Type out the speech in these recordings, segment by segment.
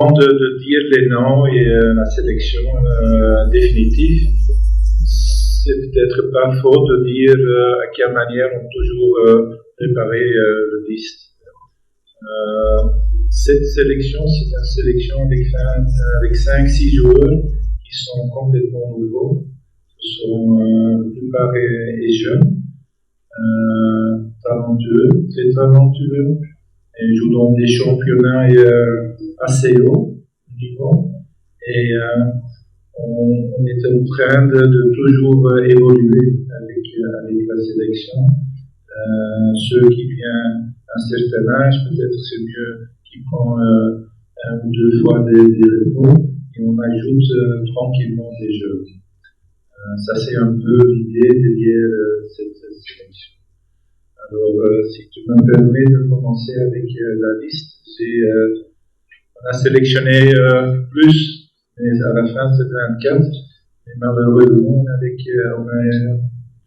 Avant de dire les noms et la sélection définitive, c'est peut-être pas faux de dire à quelle manière on toujours préparé le liste. Cette sélection, c'est une sélection avec 5-6 joueurs qui sont complètement nouveaux. Ce sont la plupart est jeunes, talentueux, très talentueux, et jouent dans des championnats assez haut niveau. Et on est en train de toujours évoluer avec la sélection. Ceux qui viennent à un certain âge, peut-être c'est mieux qu'ils prennent un ou deux fois des repos et on ajoute tranquillement des jeux. Ça c'est un peu l'idée derrière cette sélection. Alors si tu me permets de commencer avec la liste, on a sélectionné plus, mais à la fin c'est 24. Mais malheureusement, on a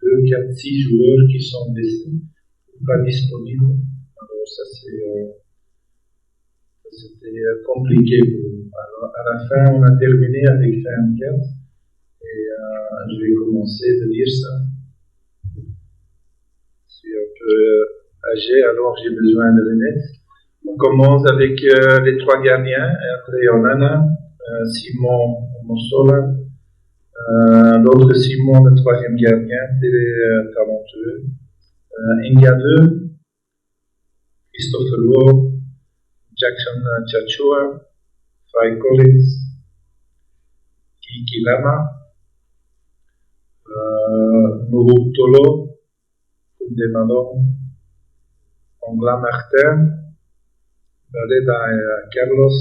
2, 4, 6 joueurs qui sont blessés, pas disponibles. Alors ça c'était compliqué pour nous. Alors à la fin, on a terminé avec 24 et je vais commencer de lire ça. Je suis un peu âgé, alors j'ai besoin de lunettes. On commence avec les 3 gardiens, André Onana, Simon Mossola, l'autre Simon, le 3e gardien, très talentueux, Inga 2, Christopher Lowe, Jackson Chachua, Fai Collins, Kiki Lama, Nourou Tolo, Koundé Malone, Angla Martin, Baleda Carlos,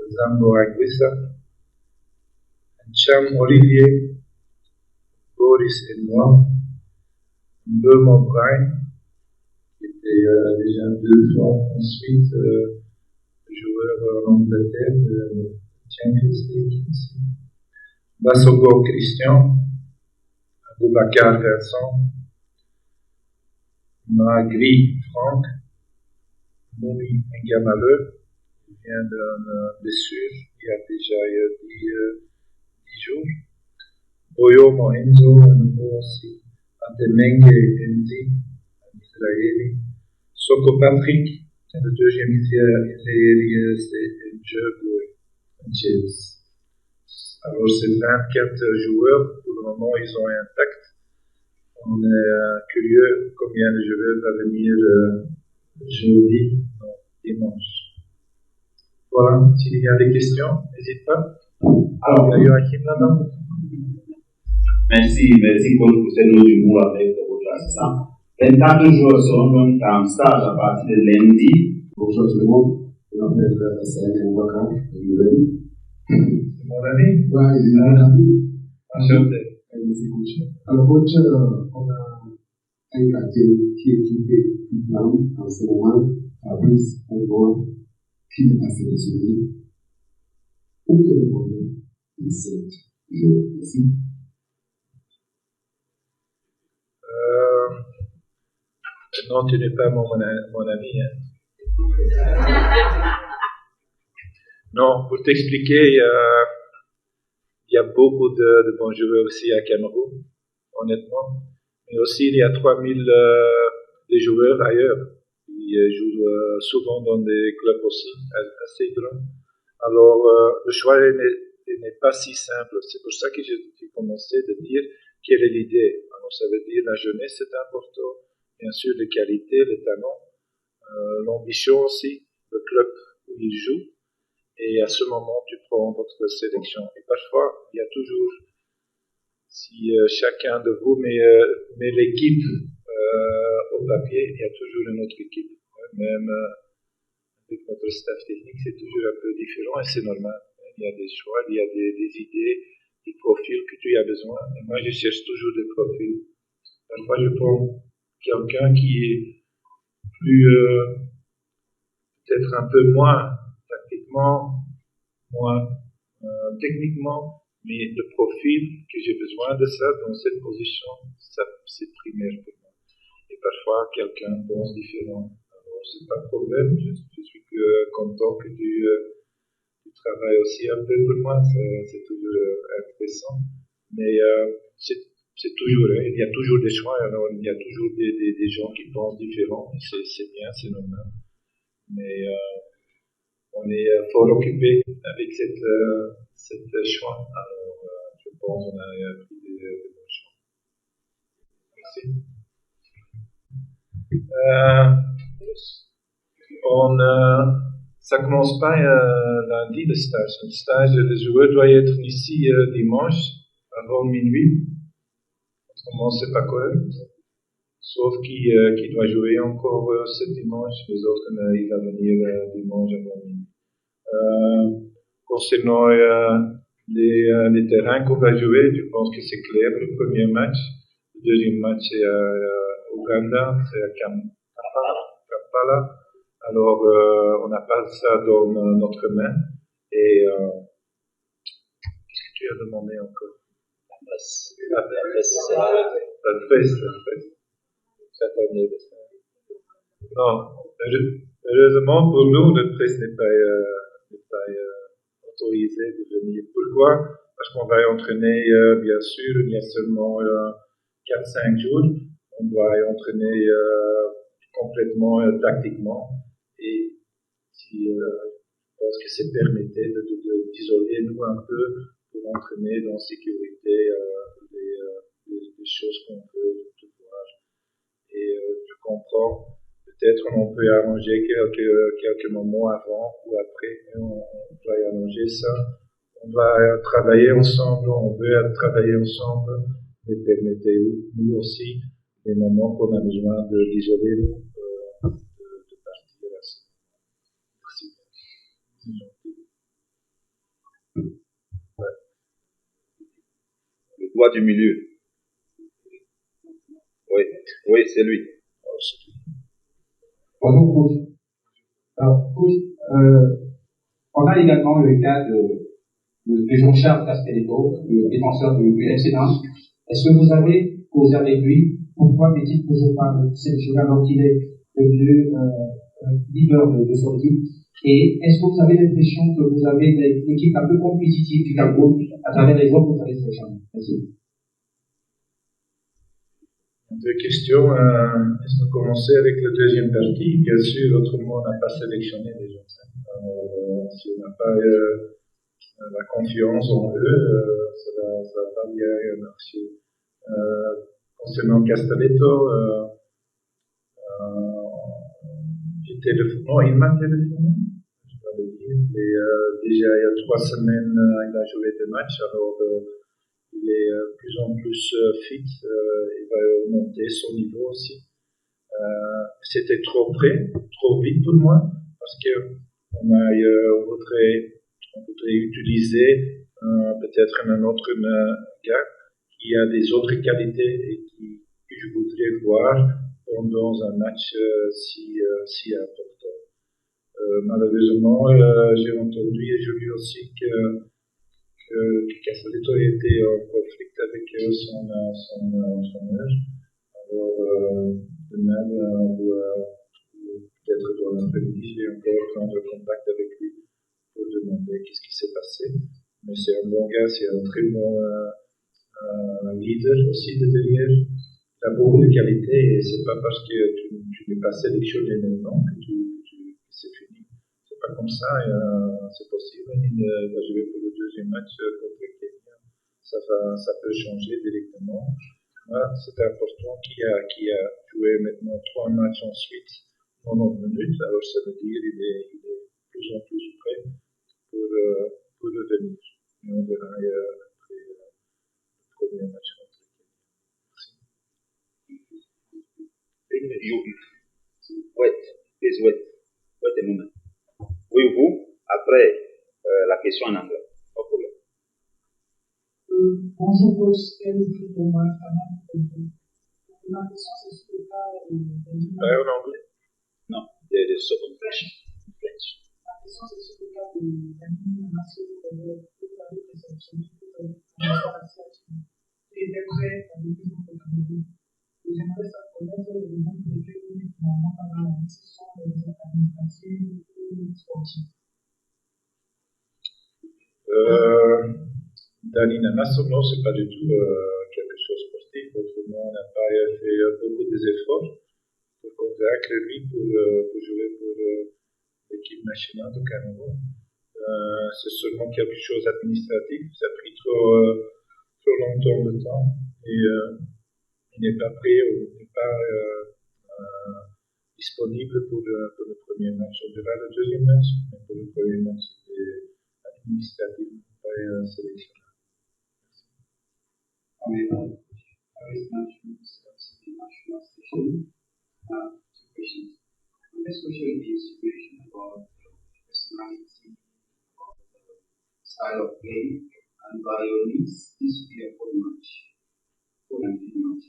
Zambo Anguissa, Cham Olivier, Boris Enois, Beumo Brian, qui était déjà 2 fois ensuite joueur en Angleterre de Champions League ici. Bassogo Christian, Boubacar Vincent, Magri Franck, Moumi Ngamaleu, qui vient d'une blessure, il y a déjà 10 jours. Boyo Mohenzo, à nouveau aussi. Ademenge Endi, un Israélien. Soko Patrick, le 2e Israélien, c'est Djeboué, James. Alors, c'est 24 joueurs. Pour le moment, ils sont intacts. On est curieux combien de joueurs va venir jeudi, non, dimanche. Voilà, s'il y a des questions, n'hésite pas. Alors, il y a Joachim là-bas. Merci pour ce lot d'humour avec votre assistant. 24 jours seront donc en stage à partir de lundi. Bonjour tout le monde, je m'appelle Saïd Moubaka, c'est mon ami. Oui, c'est mon ami. Enchanté. Alors, coach, on a un quartier qui est équipé tout blanc en ce moment, Fabrice Ongoa, qui n'est pas sélectionné. Où est le problème de 7 jours ici? Non, tu n'es pas mon ami. Hein. Non, pour t'expliquer, il y a beaucoup de bons joueurs aussi à Cameroun, honnêtement. Mais aussi, il y a 3000 des joueurs ailleurs. Ils jouent souvent dans des clubs aussi assez grands. Alors, le choix n'est pas si simple. C'est pour ça que j'ai commencé de dire quelle est l'idée. Alors, ça veut dire la jeunesse, c'est important. Bien sûr, les qualités, les talents, l'ambition aussi, le club où ils jouent. Et à ce moment, tu prends votre sélection. Et parfois, il y a toujours, si chacun de vous met l'équipe au papier, il y a toujours une autre équipe. Même avec notre staff technique, c'est toujours un peu différent et c'est normal. Il y a des choix, il y a des idées, des profils que tu as besoin. Et moi, je cherche toujours des profils. Parfois, je prends quelqu'un qui est plus, peut-être un peu moins tactiquement, moins techniquement, mais le profil que j'ai besoin de ça dans cette position, ça, c'est primaire pour moi. Et parfois, quelqu'un pense différent. Alors, c'est pas de problème. Je suis content que tu travailles aussi un peu pour moi. C'est toujours intéressant. Mais c'est toujours, il y a toujours des choix. Alors, il y a toujours des gens qui pensent différents. C'est bien, c'est normal. Mais on est fort occupé avec cette choix. Alors, je pense qu'on a pris des bons choix. Merci. Ça commence pas lundi le stage. Le stage, le joueur doit être ici dimanche avant minuit. Autrement, c'est pas correct. Sauf qu'il doit jouer encore ce dimanche. Les autres, il va venir dimanche avant minuit. Concernant les terrains qu'on va jouer, je pense que c'est clair. Le premier match, le deuxième match c'est à Ouganda, c'est à Kampala. Alors, on n'a pas ça dans notre main. Et qu'est-ce que tu as demandé encore? La presse. Non, heureusement pour nous, la presse n'est pas autorisée de venir. Pourquoi? Parce qu'on va entraîner, bien sûr, il y a seulement 4-5 jours. On doit entraîner complètement tactiquement. Et si je pense que c'est permetté d'isoler nous un peu pour entraîner dans sécurité les choses qu'on veut voir. Et je comprends, peut-être on peut arranger quelques moments avant ou après, on doit arranger ça. On va travailler ensemble, on veut travailler ensemble, mais permettez-nous aussi les moments qu'on a besoin d'isoler nous. Le doigt du milieu. Oui, c'est lui. Bonjour, coach. Alors, coach, on a également le cas de Jean-Charles Castelletto, le défenseur du FC Nantes. Est-ce que vous avez causé avec lui? Pourquoi n'est-il toujours pas sélectionné alors qu'il est devenu leader de son équipe? Et est-ce que vous avez l'impression que vous avez une équipe un peu compétitive du Cameroun à travers les joueurs que vous avez sélectionnés? Merci. Deux questions. Est-ce que commencer avec la deuxième partie? Bien sûr, autrement, on n'a pas sélectionné les gens. Si on n'a pas la confiance en eux, ça va pas bien marcher. Concernant Castelletto, il m'a téléphoné, je dois le dire. Et, déjà, il y a 3 semaines, il a joué des matchs, alors il est de plus en plus fit, il va monter son niveau aussi. C'était trop près, trop vite pour moi, parce qu'on voudrait utiliser peut-être un autre gars qui a des autres qualités et que je voudrais voir pendant un match si important. Malheureusement, j'ai entendu et j'ai lu aussi que Castelletto était en conflit avec son entraîneur. Alors, demain, ou peut-être dans l'après-midi, je vais encore prendre contact avec lui pour demander qu'est-ce qui s'est passé. Mais c'est un bon gars, c'est un très bon leader aussi de derrière. Il a beaucoup de qualités et c'est pas parce que tu n'es pas sélectionné maintenant que c'est fini. C'est pas comme ça, c'est possible. Il va jouer pour le deuxième match contre Kenya. Ça peut changer directement. C'est important qu'il a joué maintenant 3 matchs ensuite, 90 minutes. Alors ça veut dire qu'il est de plus en plus prêt pour revenir. Et on verra après le premier match contre Kenya. Wait a moment. Oui, vous, après la question en anglais. Pas de problème. Bonjour, coach. Ma question, c'est sur le cas en anglais? Non, there is second French. Ma question, c'est sur le cas de Daniel Massé, que vous avez sélectionné pour il était prêt à venir au Cameroun. J'aimerais connaître les raisons pour lesquelles et finalement pendant la discussion des administratives et sportives. Danny Namasso, non, c'est pas du tout quelque chose de sportif. Autrement, on n'a pas fait beaucoup d'efforts pour convaincre lui pour jouer pour l'équipe nationale de Cameroun. C'est seulement quelque chose d'administratif. Ça a pris trop longtemps de temps et il n'est pas prêt ou n'est pas disponible pour le premier match. On verra le deuxième match, mais pour le premier match, c'était administratif, pas sélectionneur. National station. Two questions. The next question is question about personality, about style of play, and by your needs, this will be a full match, full and full match.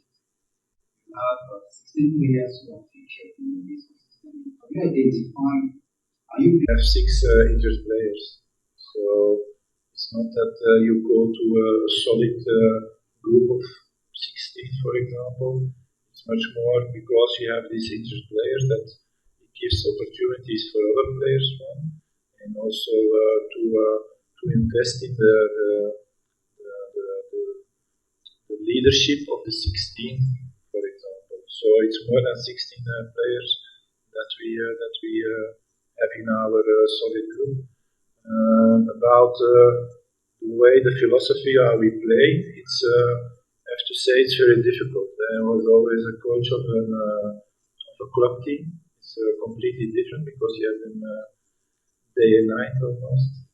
You have 16 players who are featured in the list. Have you identified? We have 6 injured players, so it's not that you go to a solid group of 16, for example. It's much more because you have these injured players that it gives opportunities for other players, and also to invest in the leadership of the 16, for example. So it's more than 16 players that we have in our solid group. About the way, the philosophy how we play, it's I have to say it's very difficult. I was always a coach of a club team. It's completely different because you have them day and night almost.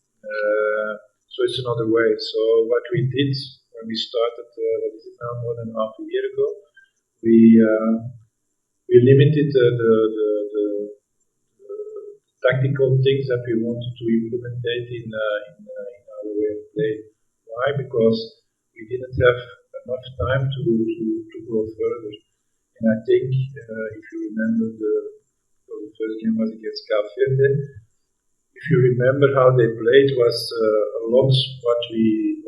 So it's another way. So what we did when we started, what is it now, more than half a year ago, we limited the tactical things that we wanted to implement in our way of playing. Why? Because we didn't have enough time to go further. And I think if you remember the first game was against Cape Verde. If you remember how they played, was a lot what we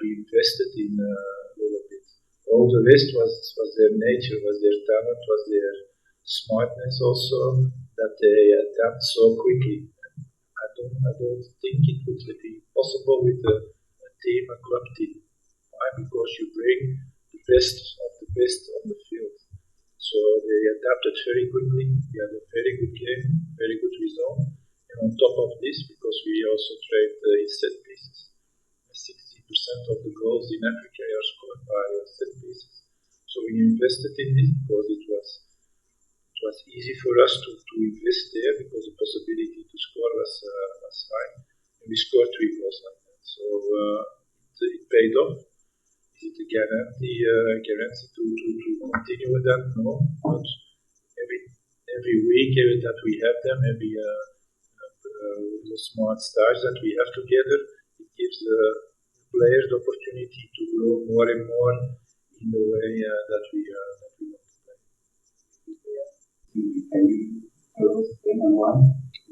invested in a little bit. All the rest was their nature, was their talent, was their smartness also, that they adapt so quickly. I don't think it would be possible with a club team. Why? Because you bring the best of the best on the field. So they adapted very quickly. We had a very good game, very good result. And on top of this, because we also trained in set pieces, 60% of the goals in Africa are scored by set pieces. So we invested in this because it was easy for us to invest there because the possibility to score was high. And we scored 3 goals like that. So it paid off. Is it a guarantee to continue with that? No, but every week that we have them, every the smart stars that we have together, it gives the players the opportunity to grow more and more in the way that we want to play.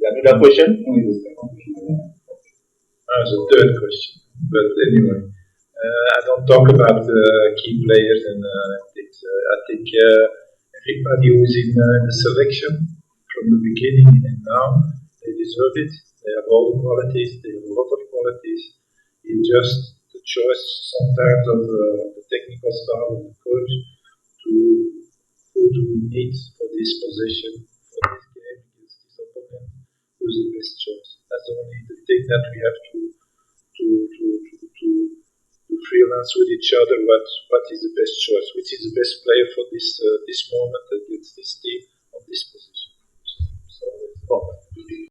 Another question? The third question. But anyway, I don't talk about key players and things. I think everybody who is in the selection from the beginning and now, they deserve it. They have all the qualities. They have a lot of qualities. It's just the choice sometimes of the technical staff of the coach to who do we need for this position, for this game against this opponent, who's the best choice. That's only the thing that we have to freelance with each other. What is the best choice? Which is the best player for this moment against this